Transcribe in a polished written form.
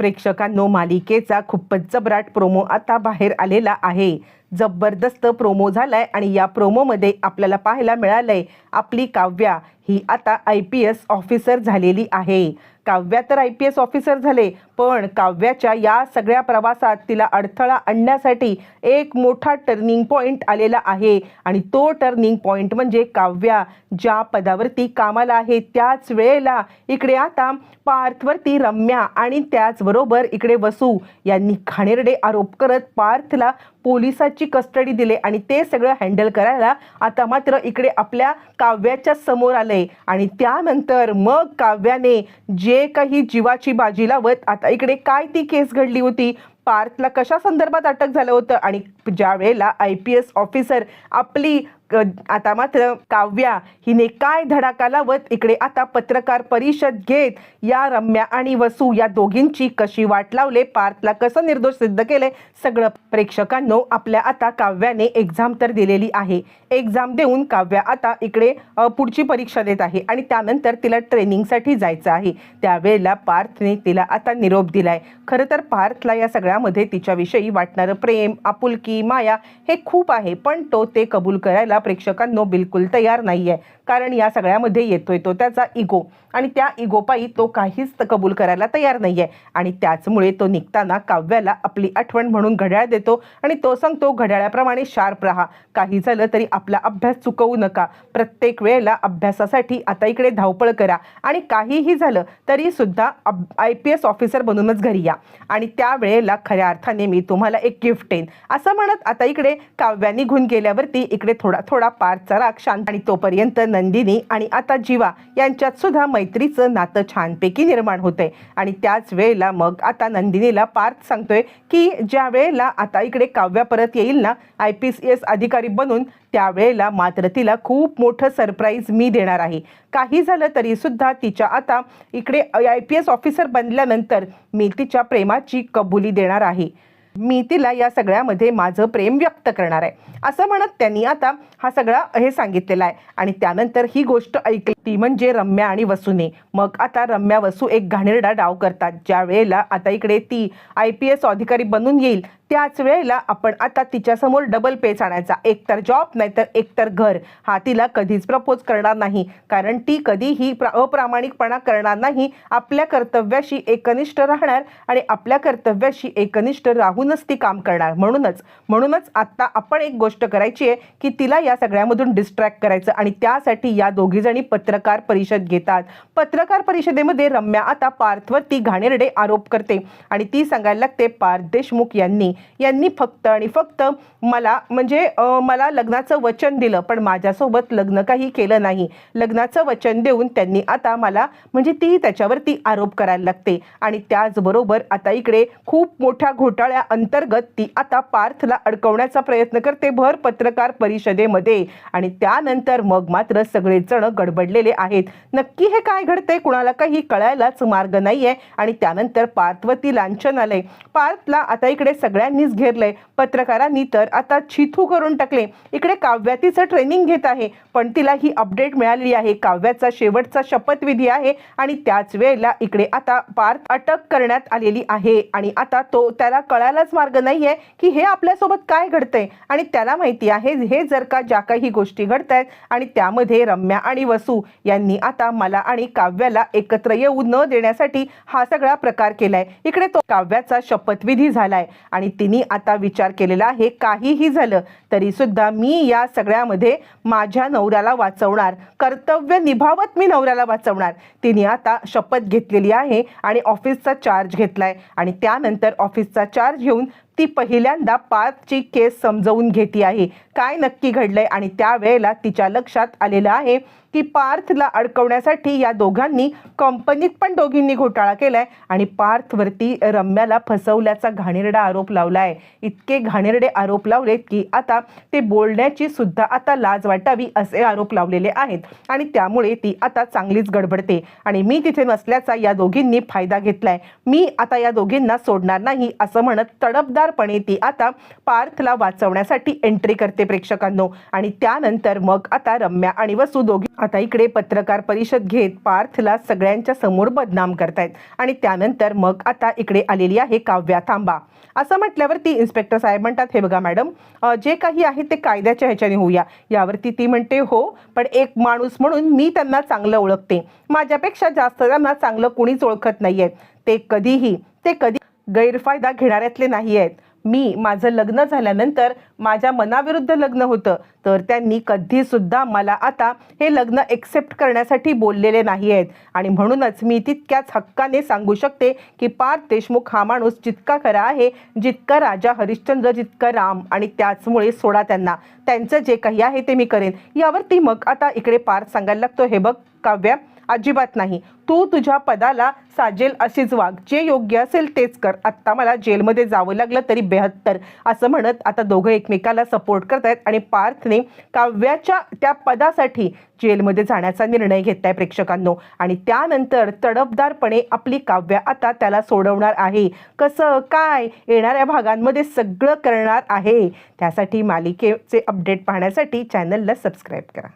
प्रेक्षकांनो, मालिकेचा खूपच जबराट प्रोमो आता बाहेर आलेला आहे। जबरदस्त प्रोमो झालाय आणि या प्रोमोमध्ये आपल्याला पाहायला मिळालंय आपली काव्या ही आता IPS ऑफिसर झालेली आहे। काव्या तर IPS ऑफिसर झाले, पण काव्याच्या या सगळ्या प्रवासात तिला अडथळा आणण्यासाठी एक मोठा टर्निंग पॉइंट आलेला आहे आणि तो टर्निंग पॉइंट म्हणजे काव्या ज्या पदावरती कामाला आहे त्याच वेळेला इकडे आता पार्थवरती रम्या आणि त्याचबरोबर इकडे वसू यांनी घाणेरडे आरोप करत पार्थला पोलिसाची कस्टडी दिले आणि ते सगळं हँडल करायला आता मात्र इकडे आपल्या काव्याच्या समोर आले आणि त्यानंतर मग काव्याने जे काही जीवाची बाजी लावत आता इकडे काय ती केस घडली होती, पार्थला कशा संदर्भात अटक झालं होतं आणि ज्या वेळेला IPS ऑफिसर आपली आता मात्र काव्या हिने काय धडाका लावत इकडे आता पत्रकार परिषद घेत या रम्या आणि वसू या दोघींची कशी वाट लावले, पार्थला कसं निर्दोष सिद्ध केले, सगळं प्रेक्षकांनो आपल्या आता काव्याने एक्झाम तर दिलेली आहे। एक्झाम देऊन काव्या आता इकडे पुढची परीक्षा देत आहे आणि त्यानंतर तिला ट्रेनिंगसाठी जायचं आहे। त्यावेळेला पार्थने तिला आता निरोप दिलाय। खरं तर पार्थला या सगळ्यामध्ये तिच्याविषयी वाटणारं प्रेम, आपुलकी, माया हे खूप आहे, पण तो ते कबूल करायला प्रेक्षकांनो बिलकुल तयार नाहीये, कारण या सगळ्यामध्ये येतोय तो त्याचा इगो आणि त्या इगोपायी तो काहीच कबूल करायला तयार नाहीये आणि त्याचमुळे तो निघताना काव्याला आपली आठवण म्हणून घड्याळ देतो आणि तो सांगतो घड्याळाप्रमाणे शार्प राहा, काही झालं तरी आपला अभ्यास चुकवू नका, प्रत्येक वेळेला अभ्यासासाठी आता इकडे धावपळ करा आणि काहीही झालं तरी सुद्धा IPS ऑफिसर बनूनच घरी या आणि त्यावेळेला खऱ्या अर्थाने मी तुम्हाला एक गिफ्ट देईन असं म्हणत आता इकडे काव्या निघून गेल्यावरती इकडे थोडा थोडा पार्थचा राग शांत आणि तोपर्यंत नंदिनी आणि आता जीवा यांच्यात सुद्धा मैत्रीचं नातं छानपैकी निर्माण होतंय आणि त्याच वेळेला मग आता नंदिनीला पार्थ सांगतोय की ज्या वेळेला आता इकडे काव्या परत येईल ना IPS अधिकारी बनून, त्यावेळेला मात्र तिला खूप मोठं सरप्राईज मी देणार आहे। काही झालं तरी सुद्धा तिच्या आता इकडे IPS ऑफिसर बनल्यानंतर मी तिच्या प्रेमाची कबुली देणार आहे, मी तिला या सगळ्यामध्ये माझं प्रेम व्यक्त करणार आहे असं म्हणत त्यांनी आता हा सगळा हे सांगितलेला आहे आणि त्यानंतर ही गोष्ट ऐकली ती म्हणजे रम्या आणि वसूने। मग आता रम्या वसू एक घाणेरडा डाव करतात। ज्या वेळेला आता इकडे ती IPS अधिकारी बनून येईल त्याच वेळेला आपण आता तिच्यासमोर डबल पेच आणायचा, एकतर जॉब नाहीतर एकतर घर। हा तिला कधीच प्रपोज करणार नाही, कारण ती कधीही अप्रामाणिकपणा करणार नाही, आपल्या कर्तव्याशी एकनिष्ठ राहणार आणि आपल्या कर्तव्याशी एकनिष्ठ राहूनच ती काम करणार। म्हणूनच आता आपण एक गोष्ट करायची आहे की तिला या सगळ्यामधून डिस्ट्रॅक्ट करायचं आणि त्यासाठी या दोघी जणी पत्रकार परिषद घेतात। पत्रकार परिषदेमध्ये रम्या आता पार्थवरती घाणेरडे आरोप करते आणि ती सांगायला लागते पार्थ देशमुख यांनी फक्त आणि फक्त मला लग्नाचं वचन दिलं, पण माझ्यासोबत लग्न काही केलं नाही। लग्नाचं वचन देऊन त्यांनी आता मला ती त्याच्यावरती आरोप करायला लागते आणि त्याचबरोबर आता इकडे खूप मोठ्या घोटाळ्या अंतर्गत ती आता पार्थला अडकवण्याचा प्रयत्न करते भर पत्रकार परिषदेमध्ये आणि त्यानंतर मग मात्र सगळेजण गडबडलेले आहेत। नक्की हे काय घडतंय कुणाला काही कळायलाच मार्ग नाहीये आणि त्यानंतर पार्थवरती लांछन आलंय। पार्थला आता इकडे सगळ्यांनीच घेरलंय, पत्रकारांनी तर आता छिथू करून टाकले। इकडे काव्या तिचं ट्रेनिंग घेत आहे, पण तिला ही अपडेट मिळाली आहे काव्याचा शेवटचा शपथविधी आहे आणि त्याच वेळेला इकडे आता पार्थ अटक करण्यात आलेली आहे आणि आता त्याला कळायलाच मार्ग नाहीये की हे आपल्यासोबत काय घडतंय आणि त्याला माहिती आहे हे जर का ज्या काही गोष्टी घडतायत आणि त्यामध्ये रम्या आणि वसू यांनी आता मला आणि काव्याला एकत्र येऊ न देण्यासाठी हा सगळा प्रकार केलाय। इकडे तो काव्याचा शपथविधी झालाय आणि तिने आता विचार केलेला आहे काहीही झालं तरी सुद्धा मी या सगळ्यामध्ये माझ्या नवऱ्याला वाचवणार, कर्तव्य निभावत मी नवऱ्याला वाचवणार। तिने आता शपथ घेतलेली आहे आणि ऑफिसचा चार्ज घेतलाय आणि त्यानंतर ऑफिसचा चार्ज घेऊन ती पहिल्यांदा पार्थची केस समजावून घेते आहे काय नक्की घडलंय आणि त्यावेळेला तिच्या लक्षात आलेलं आहे की पार्थला अडकवण्यासाठी या दोघांनी कंपनीत पण दोघींनी घोटाळा केलाय आणि पार्थवरती रम्याला फसवल्याचा घाणेरडा आरोप लावलाय। इतके घाणेरडे आरोप लावलेत की आता ते बोलण्याची सुद्धा आता लाज वाटावी असे आरोप लावलेले आहेत आणि त्यामुळे ती आता चांगलीच गडबडते आणि मी तिथे नसल्याचा या दोघींनी फायदा घेतलाय, मी आता या दोघींना सोडणार नाही असं म्हणत तडफदार तडफदारपणे ती आता पार्थला वाचवण्यासाठी एंट्री करते प्रेक्षकांनो. आणि त्यानंतर मग आता रम्या आणि वसू दोघी आता इकडे पत्रकार परिषद घेत पार्थला सगळ्यांच्या समोर बदनाम करतायत. आणि त्यानंतर मग आता इकडे आलेली आहे काव्या. थांबा असं म्हटल्यावरती इन्स्पेक्टर साहेब म्हणतात, हे बघा मॅडम, जे काही आहे ते कायद्याच्या ह्याच्याने होऊया. यावरती ती म्हणते, हो पण एक माणूस म्हणून मी त्यांना चांगलं ओळखते, माझ्यापेक्षा जास्त त्यांना चांगलं कोणीच ओळखत नाही आहे. ते कधी गैरफायदा घेणाऱ्यातले नाही आहेत. माझं लग्न झाल्यानंतर माझ्या मनाविरुद्ध लग्न होतं तर त्यांनी कधीसुद्धा मला आता हे लग्न एक्सेप्ट करण्यासाठी बोललेले नाही आहेत. आणि म्हणूनच मी तितक्याच हक्काने सांगू शकते की पार्थ देशमुख हा माणूस जितका खरा आहे, जितका राजा हरिश्चंद्र, जितका राम, आणि त्याचमुळे सोडा त्यांना, त्यांचं जे काही आहे ते मी करेन. यावरती मग आता इकडे पार्थ सांगायला लागतो, हे बघ काव्या, अजिबात नाही, तू तुझ्या पदाला साजेल अशीच वाग, जे योग्य असेल तेच कर, आत्ता मला जेलमध्ये जावं लागलं तरी 72, असं म्हणत आता दोघं एकमेकाला सपोर्ट करतायत. आणि पार्थने काव्याच्या त्या पदासाठी जेलमध्ये जाण्याचा निर्णय घेतलाय प्रेक्षकांनो. आणि त्यानंतर तडफदारपणे आपली काव्या आता त्याला सोडवणार आहे. कसं काय, येणाऱ्या भागांमध्ये सगळं करणार आहे. त्यासाठी मालिकेचे अपडेट पाहण्यासाठी चॅनलला सबस्क्राईब करा.